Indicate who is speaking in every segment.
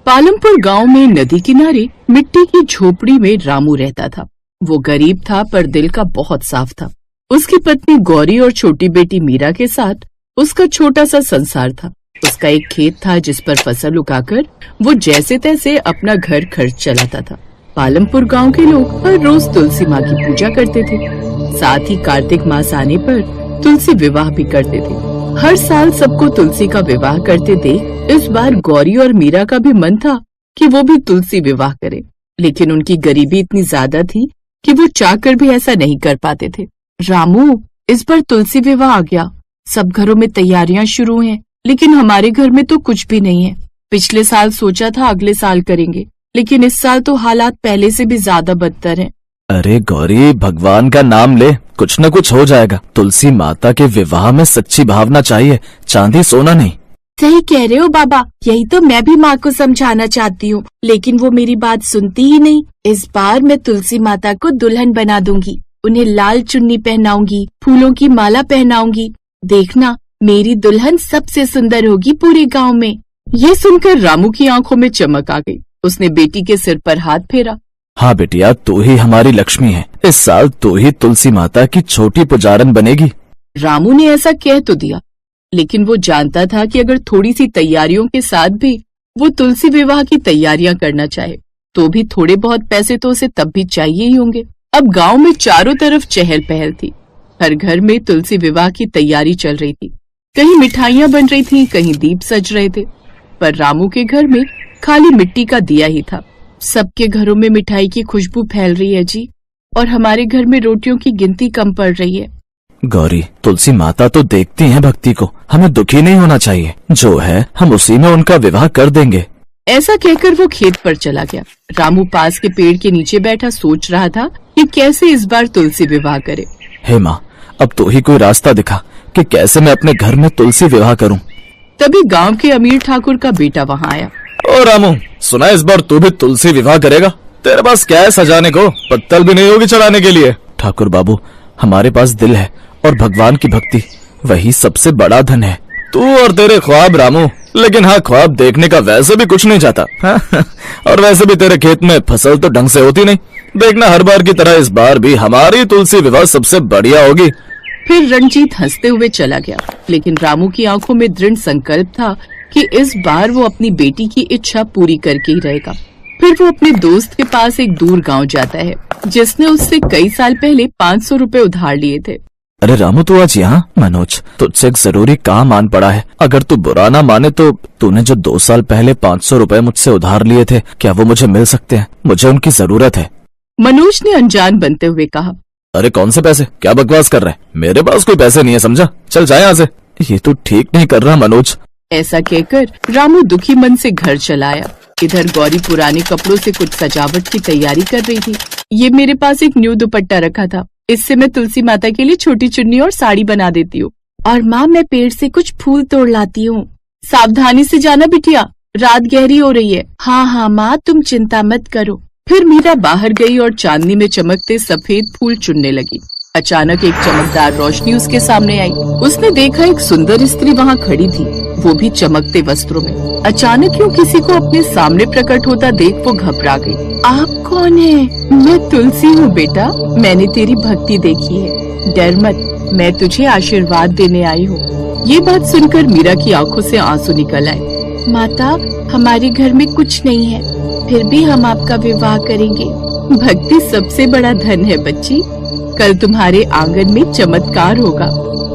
Speaker 1: पालमपुर गांव में नदी किनारे मिट्टी की झोपड़ी में रामू रहता था। वो गरीब था पर दिल का बहुत साफ था। उसकी पत्नी गौरी और छोटी बेटी मीरा के साथ उसका छोटा सा संसार था। उसका एक खेत था जिस पर फसल उगाकर वो जैसे तैसे अपना घर खर्च चलाता था। पालमपुर गांव के लोग हर रोज तुलसी माँ की पूजा करते थे। साथ ही कार्तिक मास आने पर तुलसी विवाह भी करते थे। हर साल सबको तुलसी का विवाह करते देख इस बार गौरी और मीरा का भी मन था कि वो भी तुलसी विवाह करे, लेकिन उनकी गरीबी इतनी ज्यादा थी कि वो चाहकर भी ऐसा नहीं कर पाते थे। रामू, इस बार तुलसी विवाह आ गया। सब घरों में तैयारियां शुरू हैं, लेकिन हमारे घर में तो कुछ भी नहीं है। पिछले साल सोचा था अगले साल करेंगे, लेकिन इस साल तो हालात पहले से भी ज्यादा बदतर हैं।
Speaker 2: अरे गौरी, भगवान का नाम ले, कुछ न कुछ हो जाएगा। तुलसी माता के विवाह में सच्ची भावना चाहिए, चांदी सोना नहीं।
Speaker 3: सही कह रहे हो बाबा, यही तो मैं भी माँ को समझाना चाहती हूँ, लेकिन वो मेरी बात सुनती ही नहीं। इस बार मैं तुलसी माता को दुल्हन बना दूंगी, उन्हें लाल चुन्नी पहनाऊंगी, फूलों की माला पहनाऊंगी। देखना, मेरी दुल्हन सबसे सुंदर होगी पूरे गांव में।
Speaker 1: ये सुनकर रामू की आंखों में चमक आ गई। उसने बेटी के सिर पर हाथ फेरा।
Speaker 2: हाँ बेटिया, तू ही हमारी लक्ष्मी है। इस साल तू ही तुलसी माता की छोटी पुजारन बनेगी।
Speaker 1: रामू ने ऐसा कह तो दिया, लेकिन वो जानता था कि अगर थोड़ी सी तैयारियों के साथ भी वो तुलसी विवाह की तैयारियां करना चाहे तो भी थोड़े बहुत पैसे तो उसे तब भी चाहिए ही होंगे। अब गांव में चारों तरफ चहल पहल थी। हर घर में तुलसी विवाह की तैयारी चल रही थी। कहीं मिठाइयां बन रही थीं, कहीं दीप सज रहे थे, पर रामू के घर में खाली मिट्टी का दिया ही था। सबके घरों में मिठाई की खुशबू फैल रही है जी, और हमारे घर में रोटियों की गिनती कम पड़ रही है।
Speaker 2: गौरी, तुलसी माता तो देखती हैं भक्ति को, हमें दुखी नहीं होना चाहिए। जो है हम उसी में उनका विवाह कर देंगे।
Speaker 1: ऐसा कहकर वो खेत पर चला गया। रामू पास के पेड़ के नीचे बैठा सोच रहा था कि कैसे इस बार तुलसी विवाह करे।
Speaker 2: हे माँ, अब तो ही कोई रास्ता दिखा कि कैसे मैं अपने घर में तुलसी विवाह करूं।
Speaker 1: तभी गांव के अमीर ठाकुर का बेटा वहां आया।
Speaker 2: ओ रामू, सुना इस बार तू भी तुलसी विवाह करेगा? तेरे पास क्या है सजाने को? पत्तल भी नहीं होगी चढ़ाने के लिए। ठाकुर बाबू, हमारे पास दिल है और भगवान की भक्ति, वही सबसे बड़ा धन है। तू और तेरे ख्वाब रामू, लेकिन हाँ, ख्वाब देखने का वैसे भी कुछ नहीं चाहता। और वैसे भी तेरे खेत में फसल तो ढंग से होती नहीं। देखना, हर बार की तरह इस बार भी हमारी तुलसी विवाह सबसे बढ़िया होगी।
Speaker 1: फिर रणजीत हंसते हुए चला गया, लेकिन रामू की आंखों में दृढ़ संकल्प था कि इस बार वो अपनी बेटी की इच्छा पूरी करके ही रहेगा। फिर वो अपने दोस्त के पास एक दूर गांव जाता है, जिसने उससे कई साल पहले 500 रुपए उधार लिए थे।
Speaker 2: अरे रामू, तू आज यहाँ? मनोज, तुझसे एक जरूरी काम आन पड़ा है। अगर तू बुरा ना माने तो तूने जो 2 साल पहले 500 रुपए मुझसे उधार लिए थे, क्या वो मुझे मिल सकते हैं? मुझे उनकी जरूरत है।
Speaker 1: मनोज ने अनजान बनते हुए कहा।
Speaker 2: अरे कौन से पैसे? क्या बकवास कर रहा है? मेरे पास कोई पैसे नहीं है, समझा? चल जाए यहाँ से। ये तू ठीक नहीं कर रहा मनोज।
Speaker 1: ऐसा कहकर रामू दुखी मन से घर चला आया। इधर गौरी पुराने कपड़ों से कुछ सजावट की तैयारी कर रही थी। ये मेरे पास एक न्यू दुपट्टा रखा था, इससे मैं तुलसी माता के लिए छोटी चुन्नी और साड़ी बना देती हूँ।
Speaker 3: और माँ, मैं पेड़ से कुछ फूल तोड़ लाती हूँ।
Speaker 1: सावधानी से जाना बिटिया, रात गहरी हो रही है।
Speaker 3: हाँ माँ, तुम चिंता मत करो।
Speaker 1: फिर मीरा बाहर गई और चांदनी में चमकते सफेद फूल चुनने लगी। अचानक एक चमकदार रोशनी उसके सामने आई। उसने देखा एक सुंदर स्त्री वहाँ खड़ी थी, वो भी चमकते वस्त्रों में। अचानक क्यों किसी को अपने सामने प्रकट होता देख वो घबरा गई।
Speaker 3: आप कौन है?
Speaker 1: मैं तुलसी हूँ बेटा, मैंने तेरी भक्ति देखी है, डर मत, मैं तुझे आशीर्वाद देने आई हूँ। ये बात सुनकर मीरा की आंखों से आंसू निकल आए।
Speaker 3: माता, हमारे घर में कुछ नहीं है, फिर भी हम आपका विवाह करेंगे।
Speaker 1: भक्ति सबसे बड़ा धन है बच्ची, कल तुम्हारे आंगन में चमत्कार होगा।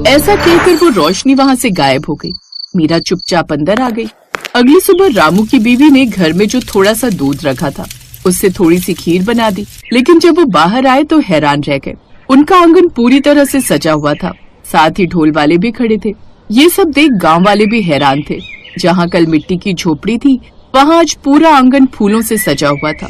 Speaker 1: ऐसा कहकर वो रोशनी वहाँ से गायब हो गई। मीरा चुपचाप अंदर आ गई। अगली सुबह रामू की बीवी ने घर में जो थोड़ा सा दूध रखा था उससे थोड़ी सी खीर बना दी, लेकिन जब वो बाहर आए तो हैरान रह गए। उनका आंगन पूरी तरह से सजा हुआ था, साथ ही ढोल वाले भी खड़े थे। ये सब देख गांव वाले भी हैरान थे। जहाँ कल मिट्टी की झोपड़ी थी, वहाँ आज पूरा आंगन फूलों से सजा हुआ था।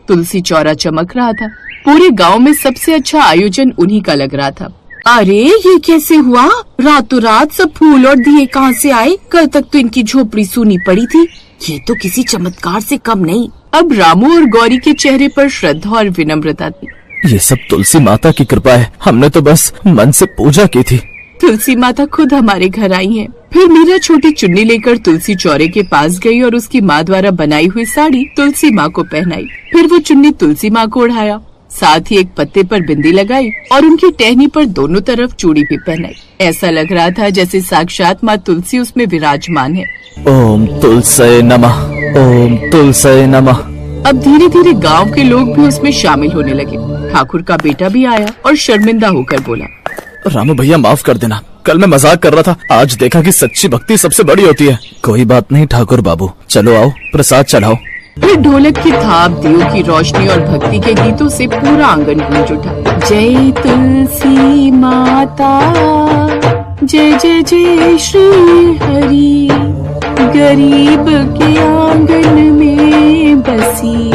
Speaker 1: तुलसी चौरा चमक रहा था। पूरे गांव में सबसे अच्छा आयोजन उन्हीं का लग रहा था।
Speaker 3: अरे ये कैसे हुआ? रातों रात सब फूल और दिए कहाँ से आए? कल तक तो इनकी झोपड़ी सूनी पड़ी थी। ये तो किसी चमत्कार से कम नहीं।
Speaker 1: अब रामू और गौरी के चेहरे पर श्रद्धा और विनम्रता थी।
Speaker 2: ये सब तुलसी माता की कृपा है, हमने तो बस मन से पूजा की थी।
Speaker 1: तुलसी माता खुद हमारे घर आई हैं। फिर मीरा छोटी चुन्नी लेकर तुलसी चौरे के पास गई और उसकी माँ द्वारा बनाई हुई साड़ी तुलसी माँ को पहनाई। फिर वो चुन्नी तुलसी माँ को ओढ़ाया, साथ ही एक पत्ते पर बिंदी लगाई और उनकी टहनी पर दोनों तरफ चूड़ी भी पहनाई। ऐसा लग रहा था जैसे साक्षात माँ तुलसी उसमें विराजमान है।
Speaker 2: ओम तुलसे नमः, ओम तुलसे नमः।
Speaker 1: अब धीरे धीरे गांव के लोग भी उसमें शामिल होने लगे। ठाकुर का बेटा भी आया और शर्मिंदा होकर बोला,
Speaker 2: रामू भैया माफ कर देना, कल मैं मजाक कर रहा था, आज देखा कि सच्ची भक्ति सबसे बड़ी होती है। कोई बात नहीं ठाकुर बाबू, चलो आओ प्रसाद चढ़ाओ।
Speaker 1: फिर ढोलक की थाप, दियों की रोशनी और भक्ति के गीतों से पूरा आंगन गूंज उठा। जय तुलसी माता, जय जय जय श्री हरि, गरीब के आंगन में बसी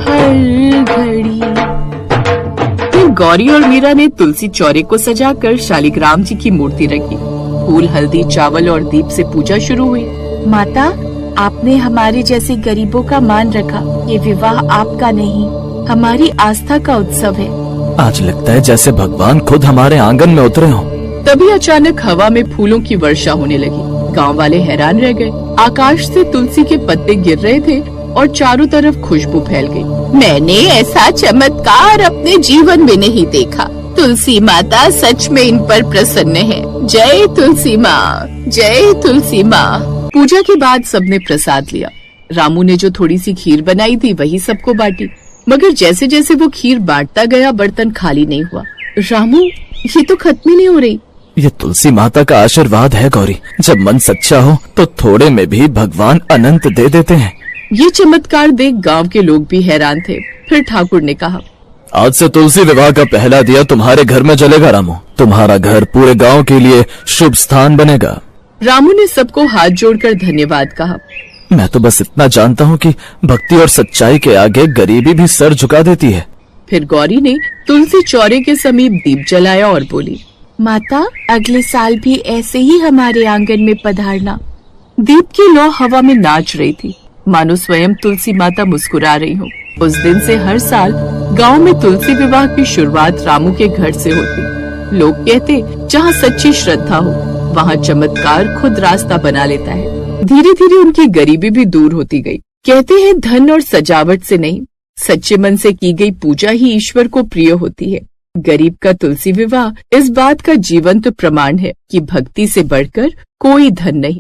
Speaker 1: हर घड़ी। फिर गौरी और मीरा ने तुलसी चौरे को सजाकर शालिग्राम जी की मूर्ति रखी। फूल, हल्दी, चावल और दीप से पूजा शुरू हुई।
Speaker 3: माता, आपने हमारे जैसे गरीबों का मान रखा। ये विवाह आपका नहीं, हमारी आस्था का उत्सव है।
Speaker 2: आज लगता है जैसे भगवान खुद हमारे आंगन में उतरे हों।
Speaker 1: तभी अचानक हवा में फूलों की वर्षा होने लगी। गांव वाले हैरान रह गए। आकाश से तुलसी के पत्ते गिर रहे थे और चारों तरफ खुशबू फैल गई। मैंने ऐसा चमत्कार अपने जीवन में नहीं देखा। तुलसी माता सच में इन पर प्रसन्न है। जय तुलसी माँ, जय तुलसी माँ। पूजा के बाद सबने प्रसाद लिया। रामू ने जो थोड़ी सी खीर बनाई थी वही सबको बांटी, मगर जैसे जैसे वो खीर बांटता गया बर्तन खाली नहीं हुआ। रामू, ये तो खत्म ही नहीं हो रही।
Speaker 2: ये तुलसी माता का आशीर्वाद है गौरी, जब मन सच्चा हो तो थोड़े में भी भगवान अनंत दे देते हैं।
Speaker 1: ये चमत्कार देख गांव के लोग भी हैरान थे। फिर ठाकुर ने कहा,
Speaker 2: आज से तुलसी विवाह का पहला दिया तुम्हारे घर में जलेगा रामू। तुम्हारा घर पूरे गांव के लिए शुभ स्थान बनेगा।
Speaker 1: रामू ने सबको हाथ जोड़कर धन्यवाद कहा।
Speaker 2: मैं तो बस इतना जानता हूँ कि भक्ति और सच्चाई के आगे गरीबी भी सर झुका देती है।
Speaker 1: फिर गौरी ने तुलसी चौरे के समीप दीप जलाया और बोली,
Speaker 3: माता, अगले साल भी ऐसे ही हमारे आंगन में पधारना।
Speaker 1: दीप की लौ हवा में नाच रही थी, मानो स्वयं तुलसी माता मुस्कुरा रही हो। उस दिन से हर साल गांव में तुलसी विवाह की शुरुआत रामू के घर से होती। लोग कहते, जहाँ सच्ची श्रद्धा हो वहाँ चमत्कार खुद रास्ता बना लेता है। धीरे धीरे उनकी गरीबी भी दूर होती गई। कहते हैं धन और सजावट से नहीं, सच्चे मन से की गई पूजा ही ईश्वर को प्रिय होती है। गरीब का तुलसी विवाह इस बात का जीवंत प्रमाण है कि भक्ति से बढ़कर कोई धन नहीं।